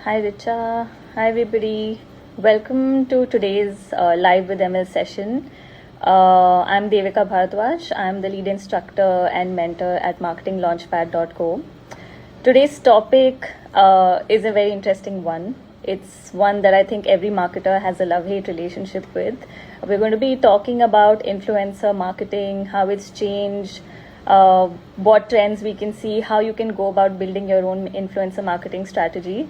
Hi Richa. Hi everybody. Welcome to today's Live with ML session. I'm Devika Bharadwaj. I'm the lead instructor and mentor at marketinglaunchpad.co. Today's topic is a very interesting one. It's one that I think every marketer has a love-hate relationship with. We're going to be talking about influencer marketing, how it's changed, what trends we can see, how you can go about building your own influencer marketing strategy.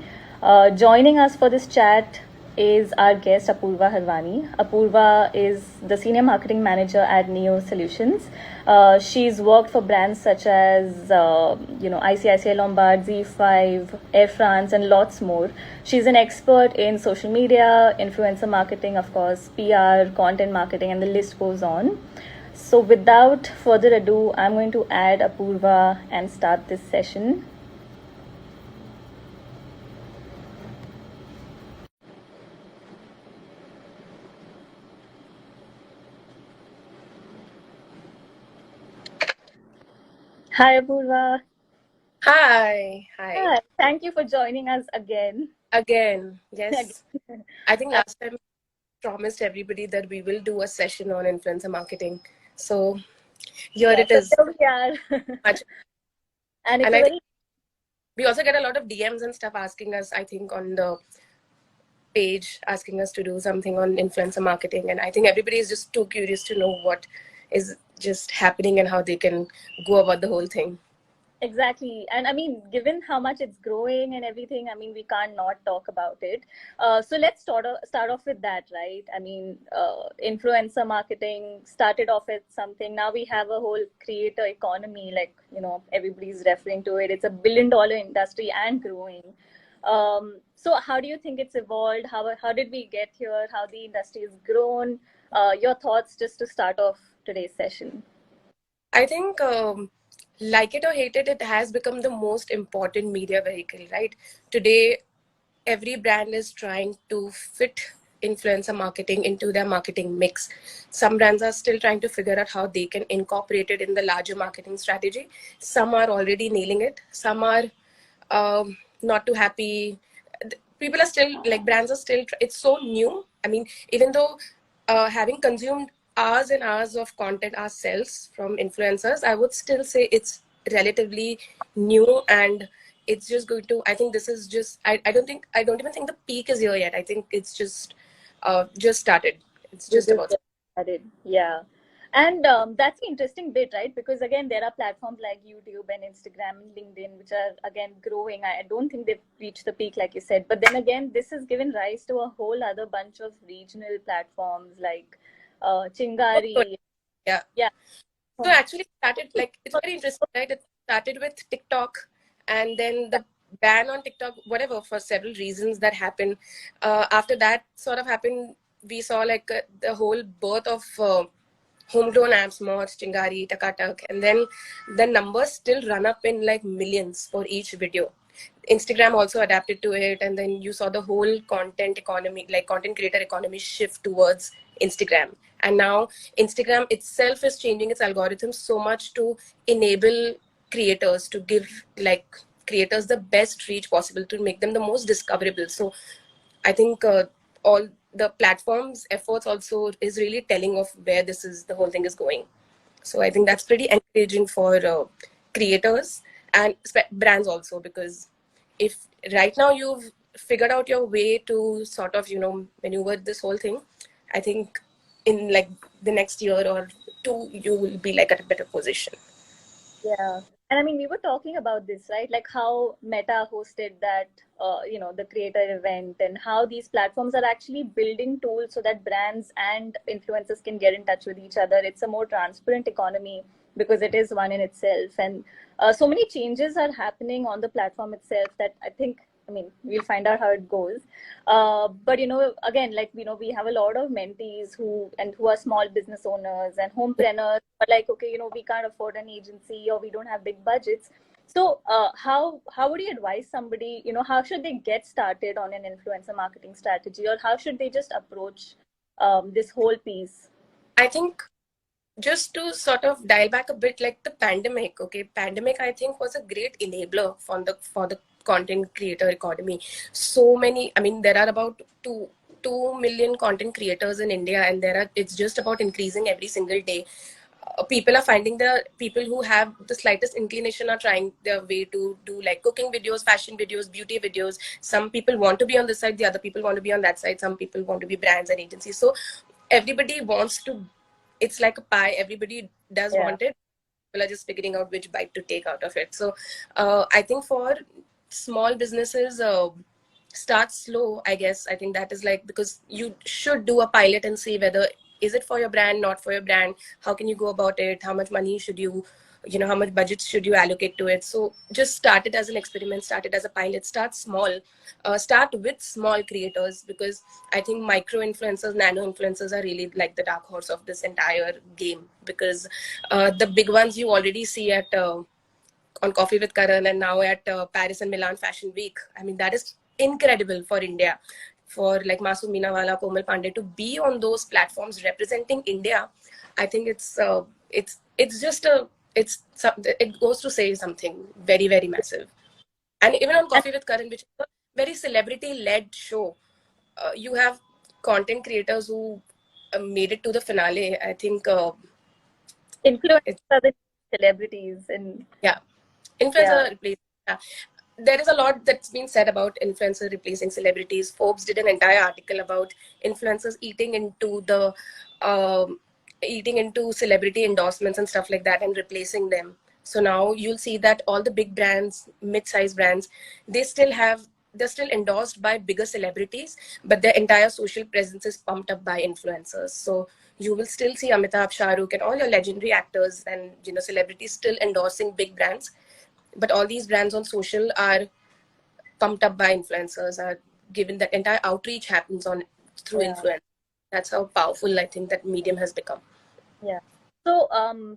Joining us for this chat is our guest Apurva Harwani. Apurva is the senior marketing manager at Neo Solutions. She's worked for brands such as ICICI Lombard, Z5, Air France, and lots more. She's an expert in social media, influencer marketing, of course, PR, content marketing, and the list goes on. So without further ado, I'm going to add Apurva and start this session. Hi, Apurva. Hi. Hi. Thank you for joining us again. Again, yes. I think last time I promised everybody that we will do a session on influencer marketing. So here Yeah, it so is. here we are. Much. And it's And a I think very we also get a lot of DMs and stuff asking us, I think, on the page, asking us to do something on influencer marketing. And I think everybody is just too curious to know what is just happening and how they can go about the whole thing. exactly. And I mean, given how much it's growing and everything, I mean, we can't not talk about it. So let's start off with that, right? I mean, influencer marketing started off as something. Now we have a whole creator economy, like, everybody's referring to it. It's a $1 billion industry and growing. So how do you think it's evolved? How did we get here? How the industry has grown? Your thoughts just to start off today's session. I think, like it or hate it, it has become the most important media vehicle, right? Today, every brand is trying to fit influencer marketing into their marketing mix. Some brands are still trying to figure out how they can incorporate it in the larger marketing strategy. Some are already nailing it. Some are not too happy. People are still, like, brands are still, it's so new. I mean, even though having consumed hours and hours of content ourselves from influencers, I would still say it's relatively new, and it's just going to, I think this is just, I don't even think the peak is here yet. I think it's just started. It's You just just about. get started. Yeah. And that's the interesting bit, right? Because again, there are platforms like YouTube and Instagram and LinkedIn, which are again growing. I don't think they've reached the peak, like you said. But then again, this has given rise to a whole other bunch of regional platforms like Oh, good. Chingari. Yeah. Yeah. So actually started, like, it's very interesting, right? It started with TikTok, and then the ban on TikTok, whatever, for several reasons that happened. After that sort of happened, we saw like the whole birth of homegrown apps, Mods, Chingari, Takatak, and then the numbers still run up in like millions for each video. Instagram also adapted to it, and then you saw the whole content economy, like content creator economy, shift towards Instagram. And now Instagram itself is changing its algorithms so much to enable creators, to give like creators the best reach possible, to make them the most discoverable. So I think all the platforms efforts also is really telling of where the whole thing is going. So I think that's pretty encouraging for creators and brands also, because if right now you've figured out your way to sort of maneuver this whole thing, I think in like the next year or two you will be like at a better position. Yeah. And I mean, we were talking about this, right? Like how Meta hosted that, the creator event, and how these platforms are actually building tools so that brands and influencers can get in touch with each other. It's a more transparent economy because it is one in itself. And so many changes are happening on the platform itself that I think, I mean, we'll find out how it goes. But again, like we have a lot of mentees who are small business owners and homepreneurs. But like, okay, we can't afford an agency or we don't have big budgets. So how would you advise somebody? How should they get started on an influencer marketing strategy, or how should they just approach this whole piece? I think just to sort of dial back a bit, like the pandemic, okay, pandemic I think was a great enabler for the content creator economy. So many, I mean, there are about 2 million content creators in India, and it's just about increasing every single day. People are finding the people who have the slightest inclination are trying their way to do like cooking videos, fashion videos, beauty videos. Some people want to be on this side, the other people want to be on that side. Some people want to be brands and agencies. So everybody wants to, it's like a pie. Everybody does Yeah. want it. People are just figuring out which bite to take out of it. So I think for small businesses, start slow, I guess. I think that is like, because you should do a pilot and see whether is it for your brand, not for your brand, how can you go about it, how much money should you, how much budget should you allocate to it. So just start it as an experiment, start it as a pilot, start small, start with small creators, because I think micro influencers, nano influencers are really like the dark horse of this entire game, because the big ones you already see at on Coffee with Karan, and now at Paris and Milan Fashion Week. I mean, that is incredible for India, for like Masoom Minawala, Komal Pandey to be on those platforms representing India. I think it's just a it goes to say something very, very massive. And even on Coffee with Karan, which is a very celebrity-led show, you have content creators who made it to the finale. I think Influencers it's, are the celebrities, and yeah, yeah, influencer replacement. Yeah. There is a lot that's been said about influencer replacing celebrities. Forbes did an entire article about influencers eating into celebrity endorsements and stuff like that and replacing them. So now you'll see that all the big brands, mid-sized brands, they're still endorsed by bigger celebrities, but their entire social presence is pumped up by influencers. So you will still see Amitabh, Shah Rukh, and all your legendary actors and celebrities still endorsing big brands, but all these brands on social are pumped up by influencers, are given that entire outreach happens on through yeah. influence. That's how powerful I think that medium has become. Yeah. So,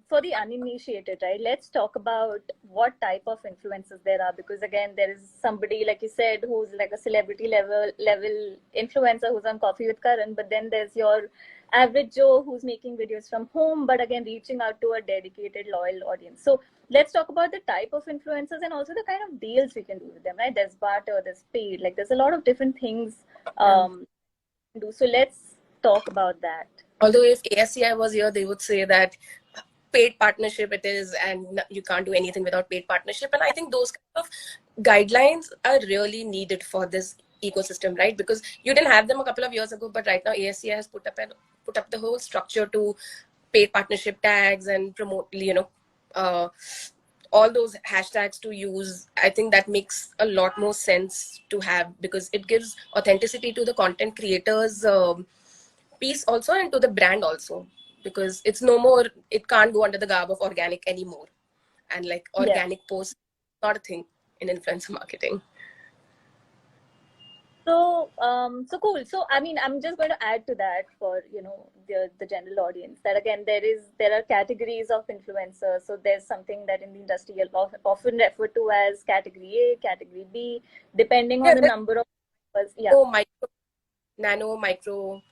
for the uninitiated, right, let's talk about what type of influencers there are, because again, there is somebody, like you said, who's like a celebrity level influencer who's on Coffee with Karan, but then there's your average Joe who's making videos from home, but again, reaching out to a dedicated, loyal audience. So let's talk about the type of influencers and also the kind of deals we can do with them, right? There's barter, there's paid, like there's a lot of different things Yeah. do. So let's talk about that. Although if ASCI was here, they would say that paid partnership it is, and you can't do anything without paid partnership. And I think those kind of guidelines are really needed for this ecosystem, right? Because you didn't have them a couple of years ago, but right now ASCI has put up the whole structure to paid partnership tags and promote, uh, all those hashtags to use. I think that makes a lot more sense to have, because it gives authenticity to the content creators piece also, and to the brand also, because it's no more, it can't go under the garb of organic anymore, and like Yeah. organic posts not a thing in influencer marketing. So, so cool. So, I mean, I'm just going to add to that for the general audience that again there are categories of influencers. So there's something that in the industry you'll often refer to as category A, category B, depending on Yeah, the there's number of yeah, no micro, nano, micro,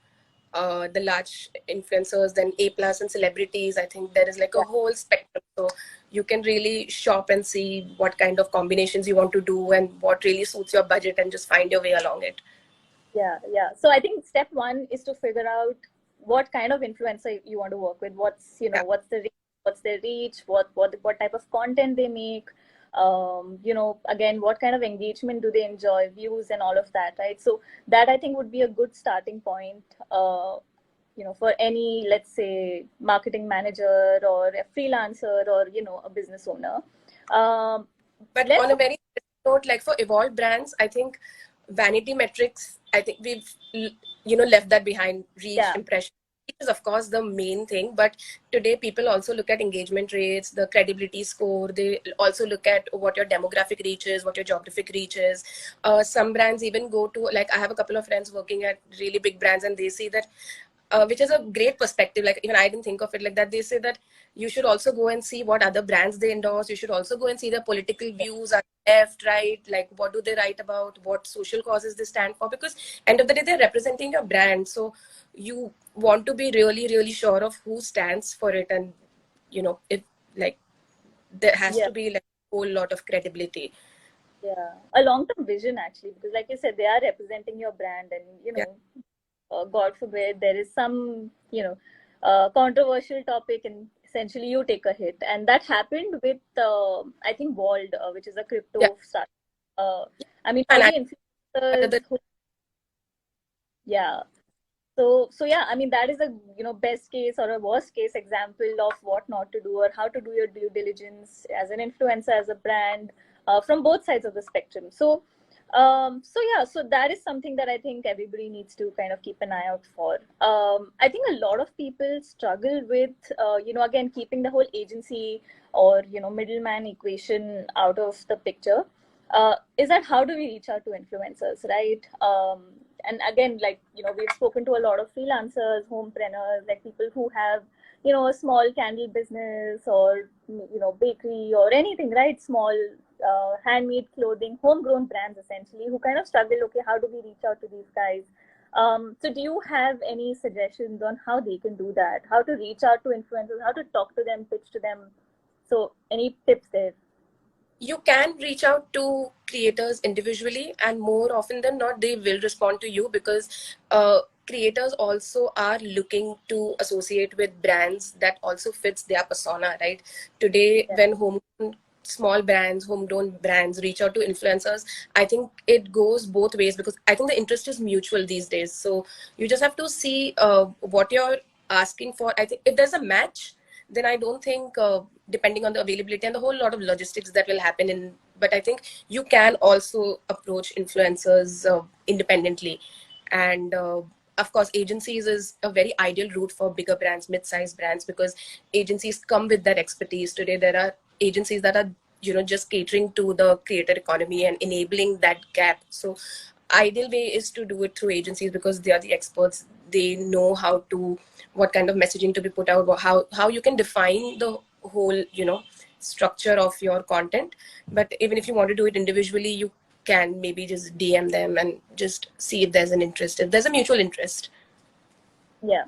the large influencers, then A plus and celebrities. I think there is like a yeah, whole spectrum. So you can really shop and see what kind of combinations you want to do and what really suits your budget, and just find your way along it. yeah, yeah. So I think step one is to figure out what kind of influencer you want to work with. Yeah. What's their reach, what type of content they make. Again, what kind of engagement do they enjoy, views and all of that, right? So that I think would be a good starting point. For any, let's say, marketing manager or a freelancer or a business owner. Um, But let's on a very note, like for evolved brands, I think vanity metrics, I think we've left that behind. Reach, Yeah, impression, reach is of course the main thing, but today people also look at engagement rates, the credibility score. They also look at what your demographic reach is, what your geographic reach is. Some brands even go to, like, I have a couple of friends working at really big brands, and they see that, which is a great perspective. Like, even I didn't think of it like that. They say that you should also go and see what other brands they endorse. You should also go and see their political views, are left, right, like what do they write about, what social causes they stand for, because end of the day they're representing your brand. So you want to be really, really sure of who stands for it, and if, like, there has yeah. to be like a whole lot of credibility. Yeah, a long-term vision actually, because like you said, they are representing your brand, and Yeah, God forbid there is some controversial topic, and essentially you take a hit, and that happened with I think Wald, which is a yeah. crypto startup. Uh, I mean, for And I the another, influencers who, yeah. So yeah, I mean that is a best case or a worst case example of what not to do or how to do your due diligence as an influencer, as a brand, from both sides of the spectrum. So yeah, so that is something that I think everybody needs to kind of keep an eye out for. I think a lot of people struggle with again keeping the whole agency or middleman equation out of the picture. Is that how do we reach out to influencers, right? And again, like we've spoken to a lot of freelancers, homepreneurs, like people who have a small candle business or bakery or anything, right? Small handmade clothing, homegrown brands essentially, who kind of struggle. Okay, how do we reach out to these guys? So do you have any suggestions on how they can do that, how to reach out to influencers, how to talk to them, pitch to them? So any tips there? you can reach out to creators individually, and more often than not they will respond to you, because creators also are looking to associate with brands that also fits their persona, right? Today, Yeah. when small brands, homegrown brands reach out to influencers, I think it goes both ways, because I think the interest is mutual these days. So you just have to see what you're asking for. I think if there's a match, then I don't think, depending on the availability and the whole lot of logistics that will happen in, but I think you can also approach influencers independently. And of course, agencies is a very ideal route for bigger brands, mid-sized brands, because agencies come with that expertise. Today, there are agencies that are just catering to the creator economy and enabling that gap. So ideal way is to do it through agencies, because they are the experts. They know how to, what kind of messaging to be put out, how you can define the whole structure of your content. But even if you want to do it individually, you can maybe just DM them and just see if there's an interest, if there's a mutual interest. Yeah.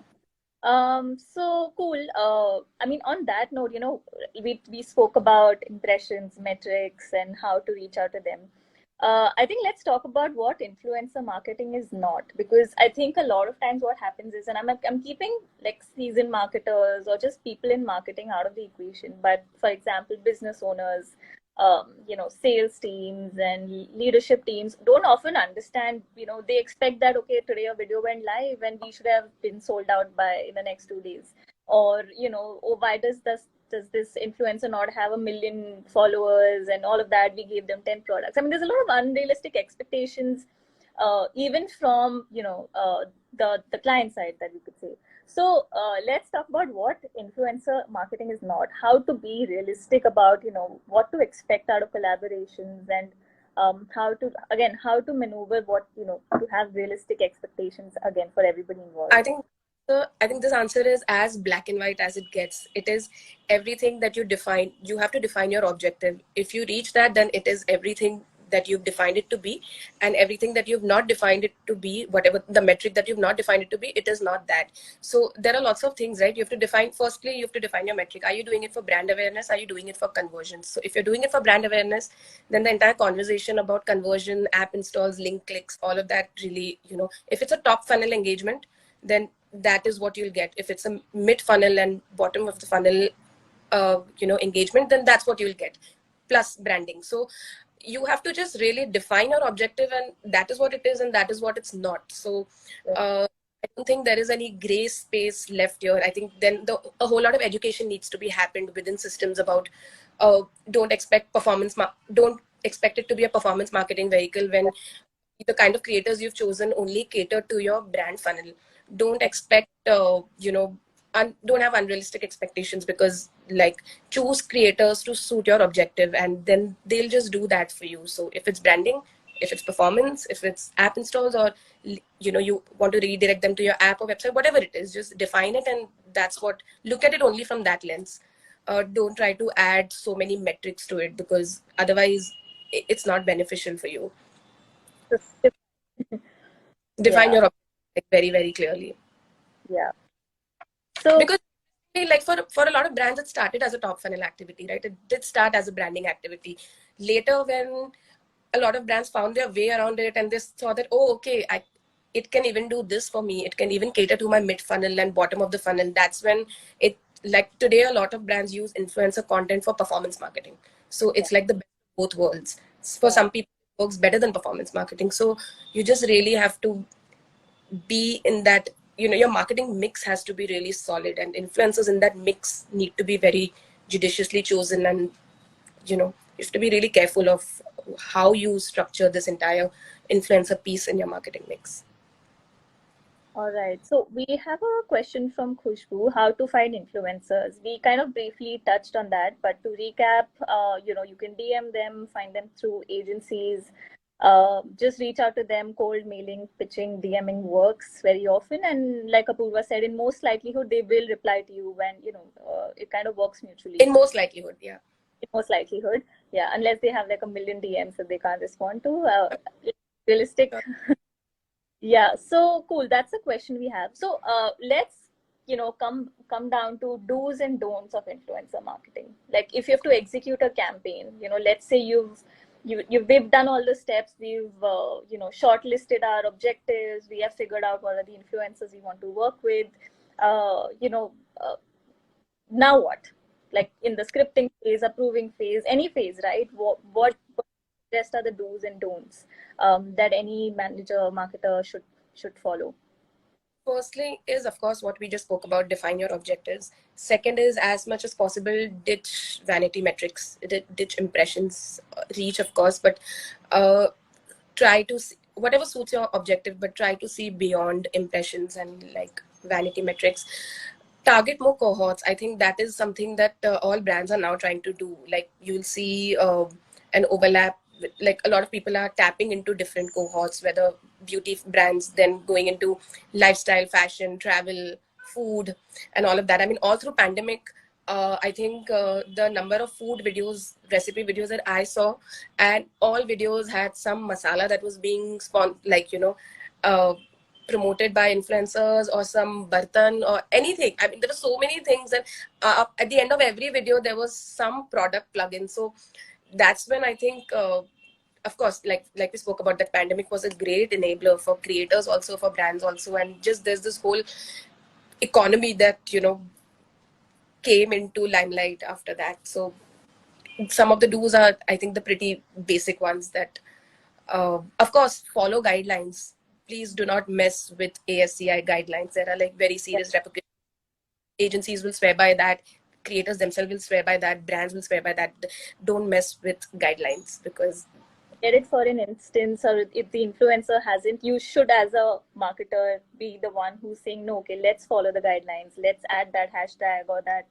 So cool. I mean, on that note, we spoke about impressions, metrics, and how to reach out to them. I think let's talk about what influencer marketing is not, because I think a lot of times what happens is, and I'm keeping like seasoned marketers or just people in marketing out of the equation, but for example, business owners, sales teams and leadership teams don't often understand. They expect that okay, today a video went live and we should have been sold out by in the next 2 days, or oh, why does this influencer not have 1 million followers and all of that? We gave them 10 products. I mean, there's a lot of unrealistic expectations, even from the client side, that we could say. So let's talk about what influencer marketing is not, how to be realistic about what to expect out of collaborations, and how to maneuver what to have realistic expectations again for everybody I involved. think I think this answer is as black and white as it gets. It is everything that you define. You have to define your objective. If you reach that, then it is everything that you've defined it to be, and everything that you've not defined it to be, whatever the metric that you've not defined it to be, it is not that. So there are lots of things, right? You have to define. Firstly, you have to define your metric. Are you doing it for brand awareness? Are you doing it for conversions? So if you're doing it for brand awareness, then the entire conversation about conversion, app installs, link clicks, all of that really, if it's a top funnel engagement, then that is what you'll get. If it's a mid funnel and bottom of the funnel engagement, then that's what you'll get, plus branding. So you have to just really define your objective, and that is what it is and that is what it's not. So I don't think there is any gray space left here. I think then a whole lot of education needs to be happened within systems about don't expect don't expect it to be a performance marketing vehicle when the kind of creators you've chosen only cater to your brand funnel. Don't expect don't have unrealistic expectations, because like, choose creators to suit your objective, and then they'll just do that for you. So if it's branding, if it's performance, if it's app installs, or you want to redirect them to your app or website, whatever it is, just define it, and that's what, look at it only from that lens. Don't try to add so many metrics to it, because otherwise it's not beneficial for you. Define Yeah, your objective, like, very very clearly, yeah. So because like, for a lot of brands, it started as a top funnel activity, right? It did start as a branding activity. Later, when a lot of brands found their way around it, and they saw that, oh, okay, it can even do this for me. It can even cater to my mid funnel and bottom of the funnel. That's when it, like today, a lot of brands use influencer content for performance marketing. So Yeah. it's like the best of both worlds. For Yeah. some people, it works better than performance marketing. So you just really have to be in that, your marketing mix has to be really solid, and influencers in that mix need to be very judiciously chosen. And you have to be really careful of how you structure this entire influencer piece in your marketing mix. All right. So we have a question from Khushbu, how to find influencers. We kind of briefly touched on that, but to recap, you can DM them, find them through agencies. Just reach out to them. Cold mailing, pitching, DMing works very often. And like Apurva said, in most likelihood, they will reply to you when, it kind of works mutually. In most likelihood, yeah. In most likelihood. Yeah. Unless they have like a million DMs that they can't respond to. Realistic. Yeah, so cool. That's a question we have. So let's come down to do's and don'ts of influencer marketing. Like if you have to execute a campaign, let's say we've done all the steps. We've shortlisted our objectives. We have figured out what are the influencers we want to work with. Uh, you know, uh, Now what? Like in the scripting phase, approving phase, any phase, right? What rest are the do's and don'ts that any manager marketer should follow? Firstly is, of course, what we just spoke about, define your objectives. Second is, as much as possible, ditch vanity metrics, ditch impressions, reach, of course, but try to see whatever suits your objective, but try to see beyond impressions and like vanity metrics. Target more cohorts. I think that is something that all brands are now trying to do. Like you'll see an overlap. Like a lot of people are tapping into different cohorts, whether beauty brands, then going into lifestyle, fashion, travel, food, and all of that. I mean, all through pandemic, I think the number of food videos, recipe videos that I saw, and all videos had some masala that was being promoted by influencers, or some bartan or anything. I mean, there were so many things, and at the end of every video, there was some product plug-in. So that's when I think. Of course, like we spoke about, that pandemic was a great enabler for creators, also for brands, also, and just there's this whole economy that came into limelight after that. So some of the do's are, I think, the pretty basic ones. That of course, follow guidelines. Please do not mess with ASCI guidelines. There are like very Yeah. serious repercussions. Agencies will swear by that, creators themselves will swear by that, brands will swear by that. Don't mess with guidelines, because Get it for an instance, or if the influencer hasn't, you should, as a marketer, be the one who's saying, no, okay, let's follow the guidelines. Let's add that hashtag or that,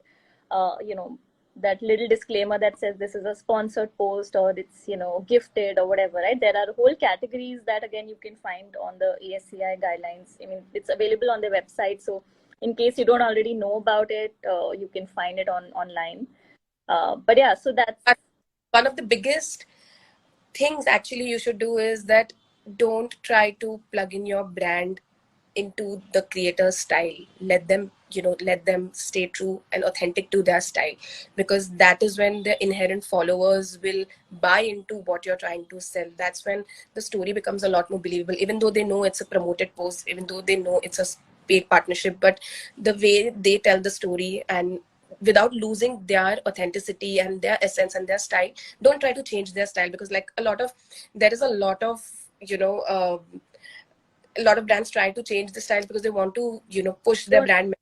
uh, you know, that little disclaimer that says this is a sponsored post or it's, gifted or whatever, right? There are whole categories that, again, you can find on the ASCI guidelines. I mean, it's available on their website. So in case you don't already know about it, you can find it online. But yeah, so that's, one of the biggest things actually you should do is that don't try to plug in your brand into the creator's style. Let them stay true and authentic to their style, because that is when the inherent followers will buy into what you're trying to sell. That's when the story becomes a lot more believable, even though they know it's a promoted post, even though they know it's a paid partnership. But the way they tell the story, and without losing their authenticity and their essence and their style, don't try to change their style. Because like there is a lot of you know a lot of brands try to change the style because they want to push their don't, brand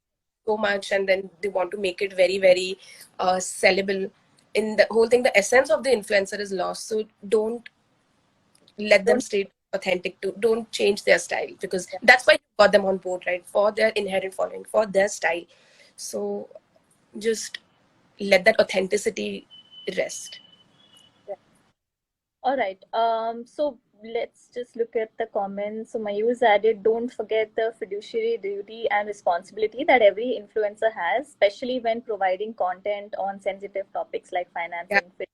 so much, and then they want to make it very, very sellable. In the whole thing, the essence of the influencer is lost. So don't let them don't, stay authentic. To don't change their style, because yeah. that's why you got them on board, right? For their inherent following, for their style. So just let that authenticity rest. All right. So let's just look at the comments. So Mayur's added, don't forget the fiduciary duty and responsibility that every influencer has, especially when providing content on sensitive topics like Yeah, financing.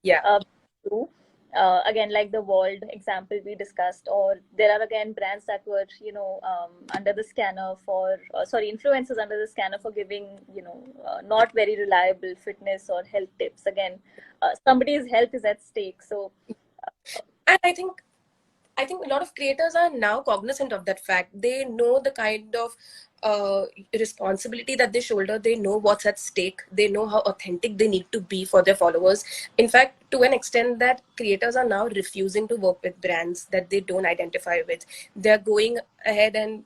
yeah. Uh, true. Again, like the World example we discussed, or there are again brands that were, under the scanner for, sorry, influencers under the scanner for giving, not very reliable fitness or health tips. Again, somebody's health is at stake. So And I think a lot of creators are now cognizant of that fact. They know the kind of responsibility that they shoulder. They know what's at stake. They know how authentic they need to be for their followers. In fact, to an extent that creators are now refusing to work with brands that they don't identify with. They're going ahead and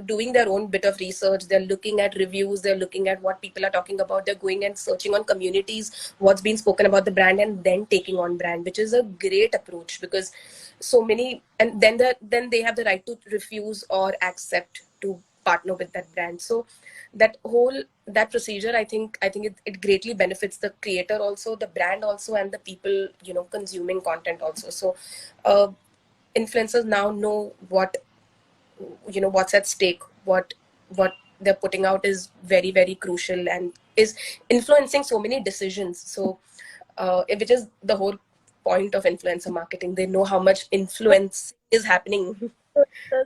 doing their own bit of research. They're looking at reviews. They're looking at what people are talking about. They're going and searching on communities what's been spoken about the brand, and then taking on brand, which is a great approach, because so many, and then they have the right to refuse or accept to partner with that brand. So that procedure, I think it greatly benefits the creator also, the brand also, and the people consuming content also. So uh, influencers now know what's at stake, what they're putting out is very, very crucial and is influencing so many decisions. So which is the whole point of influencer marketing. They know how much influence is happening. So,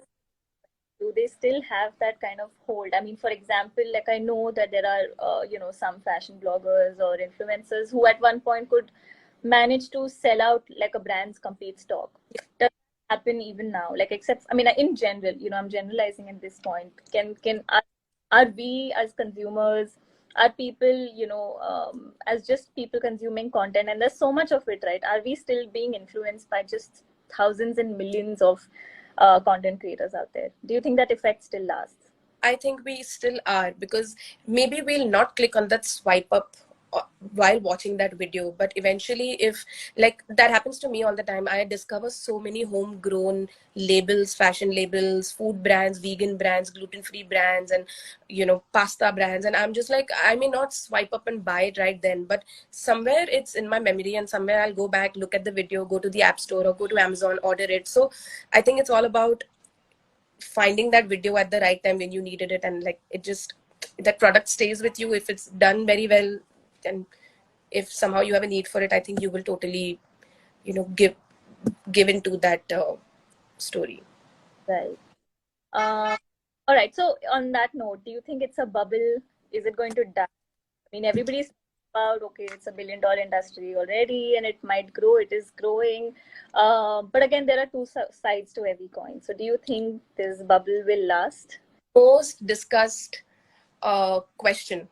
do they still have that kind of hold? I mean, for example, like I know that there are, some fashion bloggers or influencers who at one point could manage to sell out like a brand's complete stock. Does that happen even now? Like, except, I mean, in general, I'm generalizing at this point. Are we as consumers, are people, as just people consuming content, and there's so much of it, right? Are we still being influenced by just thousands and millions of content creators out there? Do you think that effect still lasts? I think we still are, because maybe we'll not click on that swipe up while watching that video, but eventually, if like that happens to me all the time, I discover so many homegrown labels, fashion labels, food brands, vegan brands, gluten-free brands, and pasta brands, and I'm just like, I may not swipe up and buy it right then, but somewhere it's in my memory, and somewhere I'll go back, look at the video, go to the app store or go to Amazon, order it. So I think it's all about finding that video at the right time when you needed it, and like it just, that product stays with you if it's done very well. And if somehow you have a need for it, I think you will totally give into that story. Right. Uh, all right. So on that note, do you think it's a bubble? Is it going to die? I mean, everybody's about, okay, it's $1 billion industry already, and it might grow. It is growing, but again, there are two sides to every coin. So, do you think this bubble will last? Most discussed question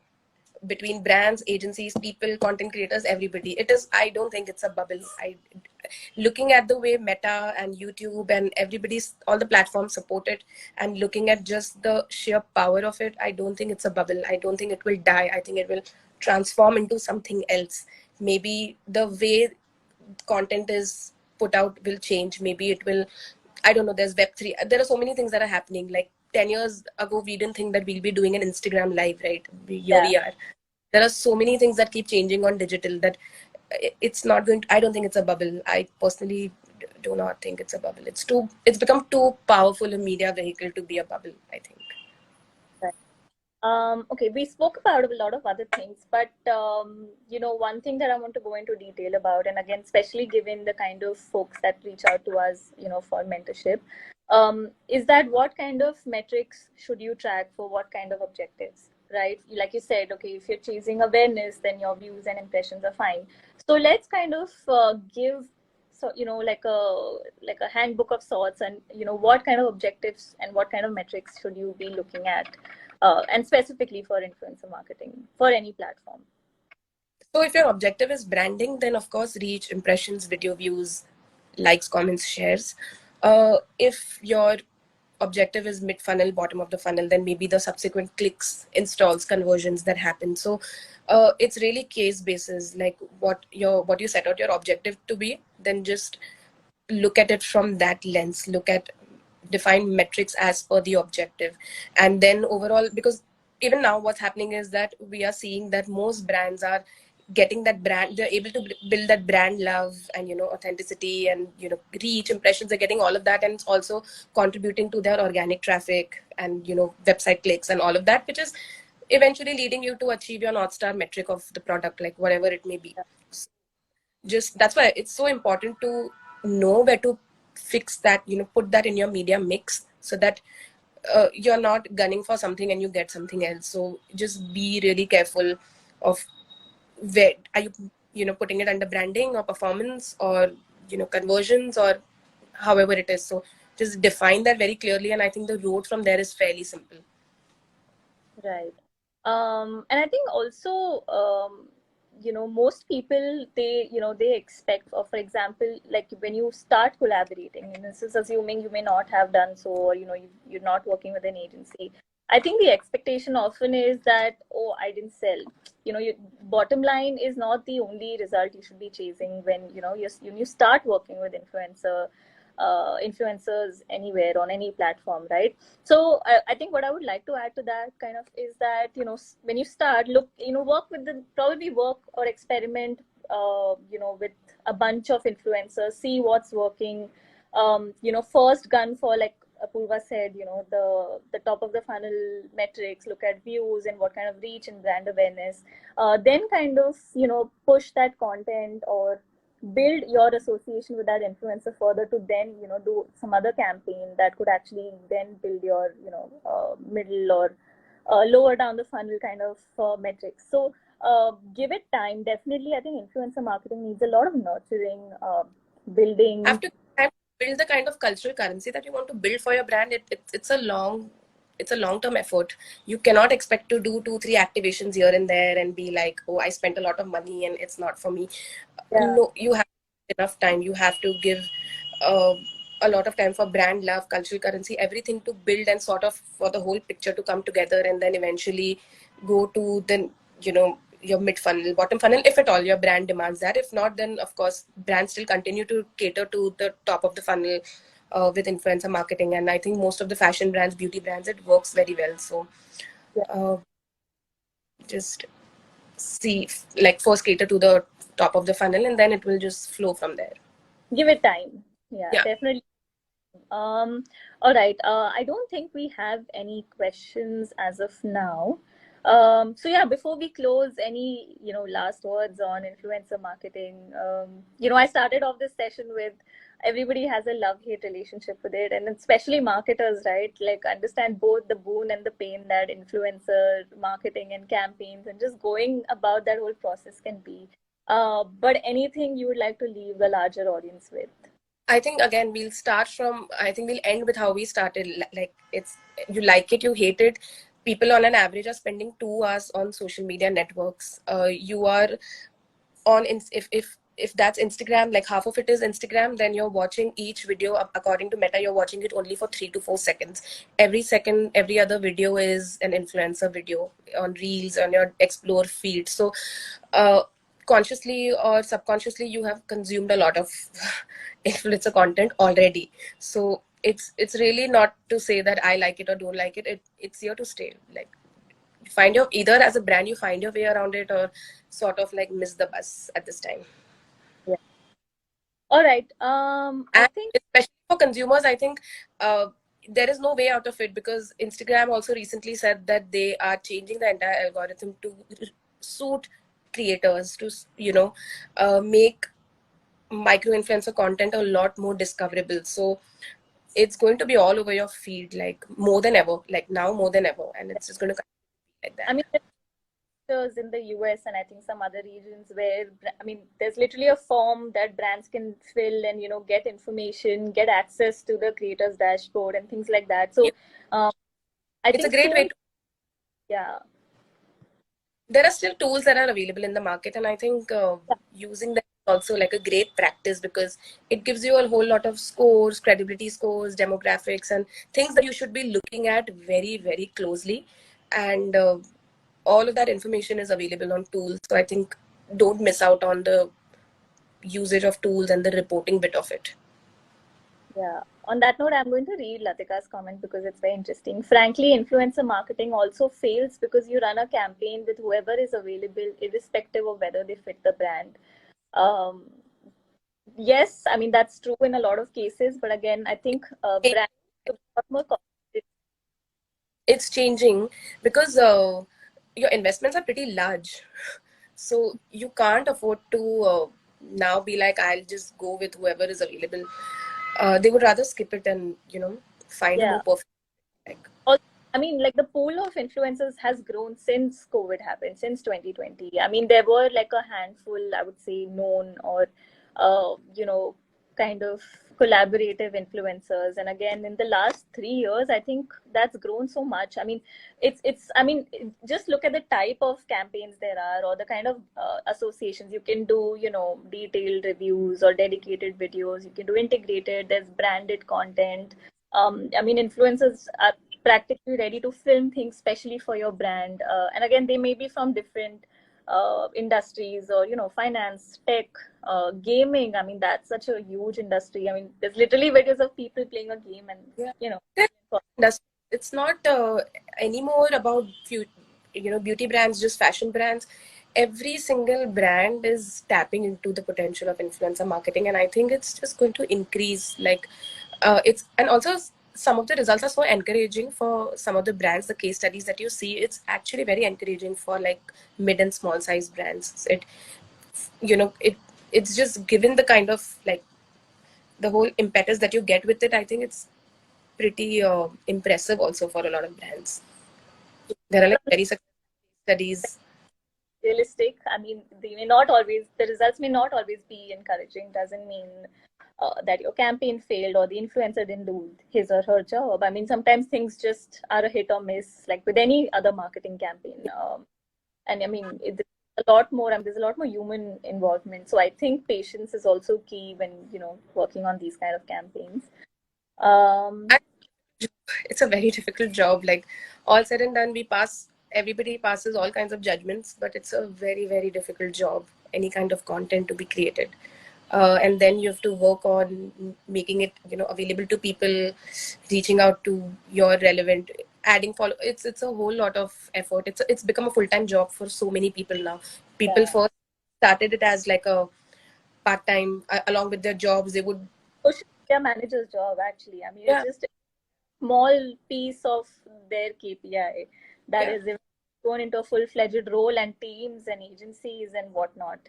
between brands, agencies, people, content creators, everybody. It is, I don't think it's a bubble. Looking at the way Meta and YouTube and everybody's, all the platforms support it, and looking at just the sheer power of it, I don't think it's a bubble. I don't think it will die. I think it will transform into something else. Maybe the way content is put out will change. Maybe it will, I don't know, there's Web3. There are so many things that are happening. Like 10 years ago, we didn't think that we'll be doing an Instagram live, right? Here Yeah. we are. There are so many things that keep changing on digital that it's not going to, I don't think it's a bubble. I personally do not think it's a bubble. It's become too powerful a media vehicle to be a bubble, I think. Okay, we spoke about a lot of other things, but one thing that I want to go into detail about, and again, especially given the kind of folks that reach out to us, for mentorship, is that what kind of metrics should you track for what kind of objectives, right? Like you said, okay, if you're chasing awareness, then your views and impressions are fine. So let's kind of give, so like a handbook of sorts, and what kind of objectives and what kind of metrics should you be looking at, and specifically for influencer marketing for any platform. So if your objective is branding, then of course reach, impressions, video views, likes, comments, shares. If your objective is mid funnel, bottom of the funnel, then maybe the subsequent clicks, installs, conversions that happen. So it's really case basis, like what you set out your objective to be, then just look at it from that lens. Look at, define metrics as per the objective, and then overall, because even now what's happening is that we are seeing that most brands are getting that brand, they're able to build that brand love and authenticity and reach, impressions, they're getting all of that, and it's also contributing to their organic traffic and website clicks and all of that, which is eventually leading you to achieve your North Star metric of the product, like whatever it may be. Just that's why it's so important to know where to fix that, put that in your media mix, so that you're not gunning for something and you get something else. So just be really careful of where are you putting it under branding or performance or conversions or however it is. So just define that very clearly, and I think the road from there is fairly simple. Right. And I think also, most people, they expect, for example, like when you start collaborating, and this is assuming you may not have done so, or, you're not working with an agency. I think the expectation often is that, oh, I didn't sell. Your bottom line is not the only result you should be chasing when, you start working with influencers anywhere on any platform, right? So I think what I would like to add to that kind of is that, when you start, look, work with probably work or experiment, with a bunch of influencers, see what's working. First gun for, like Apurva said, the top of the funnel metrics, look at views and what kind of reach and brand awareness. Then kind of, push that content or build your association with that influencer further to then do some other campaign that could actually then build your middle or lower down the funnel kind of metrics. So give it time. Definitely, I think influencer marketing needs a lot of nurturing, building. Have to build the kind of cultural currency that you want to build for your brand. It's a long-term effort. You cannot expect to do 2-3 activations here and there and be like, oh, I spent a lot of money and it's not for me. Yeah. No, you have enough time. You have to give uh, a lot of time for brand love, cultural currency, everything to build and sort of for the whole picture to come together, and then eventually go to then your mid funnel, bottom funnel, if at all your brand demands that. If not, then of course brands still continue to cater to the top of the funnel with influencer marketing. And I think most of the fashion brands, beauty brands, it works very well. So Yeah. uh, just see, like, first cater to the top of the funnel, and then it will just flow from there. Give it time. Yeah, Yeah. definitely. All right. I don't think we have any questions as of now. So yeah, before we close, any last words on influencer marketing? I started off this session with everybody has a love-hate relationship with it, and especially marketers, right? Like understand both the boon and the pain that influencer marketing and campaigns and just going about that whole process can be. But anything you would like to leave the larger audience with? I think again I think we'll end with how we started. Like, it's, you like it, you hate it. People on an average are spending 2 hours on social media networks. You are on if that's Instagram, like half of it is Instagram, then you're watching each video according to Meta. You're watching it only for 3 to 4 seconds. Every second, every other video is an influencer video on Reels on your Explore feed. So, uh, consciously or subconsciously, you have consumed a lot of influencer content already. So it's really not to say that I like it or don't like it. It's here to stay. Like, find your, either as a brand you find your way around it, or sort of like miss the bus at this time. Yeah. All right. I And think. especially for consumers, I think there is no way out of it, because Instagram also recently said that they are changing the entire algorithm to suit creators, to make micro influencer content a lot more discoverable. So it's going to be all over your feed, like more than ever, like now more than ever, and it's just going to continue like I that. mean, there's in the US and I think some other regions where, I mean, there's literally a form that brands can fill and get information, get access to the creator's dashboard and things like that. Yeah, So, I it's a think great way tools. to, Yeah, there are still tools that are available in the market, and I think using them is also like a great practice, because it gives you a whole lot of scores, credibility scores, demographics, and things that you should be looking at very, very closely. And all of that information is available on tools. So I think don't miss out on the usage of tools and the reporting bit of it. yeah. On that note, I'm going to read Latika's comment because it's very interesting. Frankly, influencer marketing also fails because you run a campaign with whoever is available, irrespective of whether they fit the brand. Um, yes, I mean that's true in a lot of cases, but again, I think brands should be a lot more conscious. It's changing because your investments are pretty large. So you can't afford to now be like, I'll just go with whoever is available. They would rather skip it and, find a Yeah. more perfect. Like, Also, I mean, like the pool of influencers has grown since COVID happened, since 2020. I mean, there were like a handful, I would say, known or, uh, you know, kind of collaborative influencers. And again, in the last 3 years, I think that's grown so much. I mean, just look at the type of campaigns there are, or the kind of associations you can do, detailed reviews or dedicated videos. You can do integrated, there's branded content. I mean, influencers are practically ready to film things specially for your brand. And again, they may be from different industries, or finance, tech, gaming. I mean, that's such a huge industry. I mean, there's literally videos of people playing a game, and Yeah. you know It's not anymore about beauty brands, just fashion brands. Every single brand is tapping into the potential of influencer marketing, and I think it's just going to increase. Like, it's and also some of the results are so encouraging for some of the brands. The case studies that you see, it's actually very encouraging for like mid and small size brands. It's just given the kind of like the whole impetus that you get with it. I think it's pretty impressive also for a lot of brands. There are like very successful studies. realistic. I mean, the results may not always be encouraging. Doesn't mean that your campaign failed or the influencer didn't do his or her job. I mean, sometimes things just are a hit or miss, like with any other marketing campaign. And I mean, a lot more. I mean, there's a lot more human involvement. So I think patience is also key when working on these kind of campaigns. Um, And it's a very difficult job. Like all said and done, everybody passes all kinds of judgments, but it's a very, very difficult job, any kind of content to be created. And then you have to work on making it, available to people, reaching out to your relevant, adding follow. It's a whole lot of effort. It's become a full-time job for so many people now. People yeah. first started it as like a part-time, along with their jobs. They would, Social media manager's job, actually. I mean, it's yeah, just a small piece of their KPI that yeah. is going into a full-fledged role, and teams and agencies and whatnot.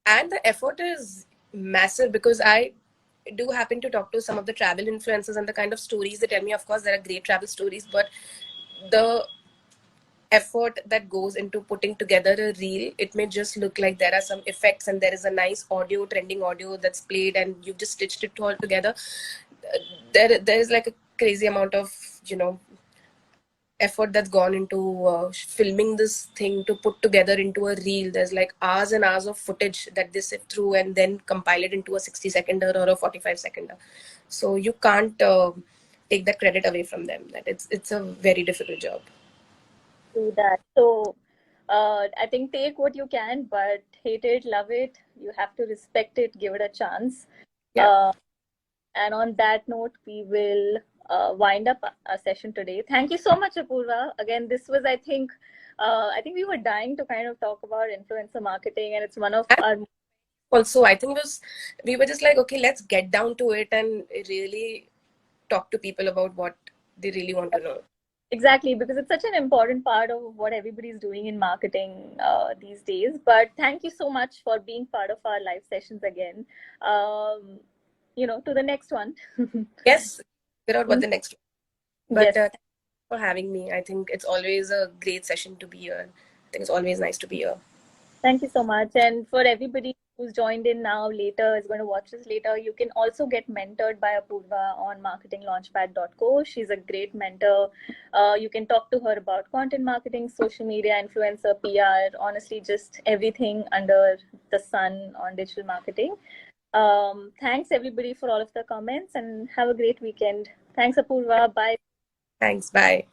And the effort is massive because I do happen to talk to some of the travel influencers, and the kind of stories they tell me, of course there are great travel stories, but the effort that goes into putting together a reel, it may just look like there are some effects and there is a nice audio, trending audio that's played, and you've just stitched it all together. There is like a crazy amount of effort that's gone into filming this thing to put together into a reel. There's like hours and hours of footage that they sift through and then compile it into a 60-seconder or a 45-seconder. So you can't take that credit away from them. That it's a very difficult job. Do that. So I think take what you can, but hate it, love it. You have to respect it, give it a chance. Yeah. And on that note, we will wind up our session today. Thank you so much, Apurva. Again, this was, I think we were dying to kind of talk about influencer marketing, and it's one of And our. also, I think we were just like, okay, let's get down to it and really talk to people about what they really want to know. Exactly, because it's such an important part of what everybody's doing in marketing these days. But thank you so much for being part of our live sessions again. To the next one. Yes, figure out what the next one. But Yes. thank you for having me. I think it's always a great session to be here. I think it's always nice to be here. Thank you so much. And for everybody who's joined in now, later, is going to watch this later, you can also get mentored by Apurva on marketinglaunchpad.co. She's a great mentor. You can talk to her about content marketing, social media, influencer, PR, honestly, just everything under the sun on digital marketing. Thanks, everybody, for all of the comments, and have a great weekend. Thanks, Apurva. Bye. Thanks. Bye.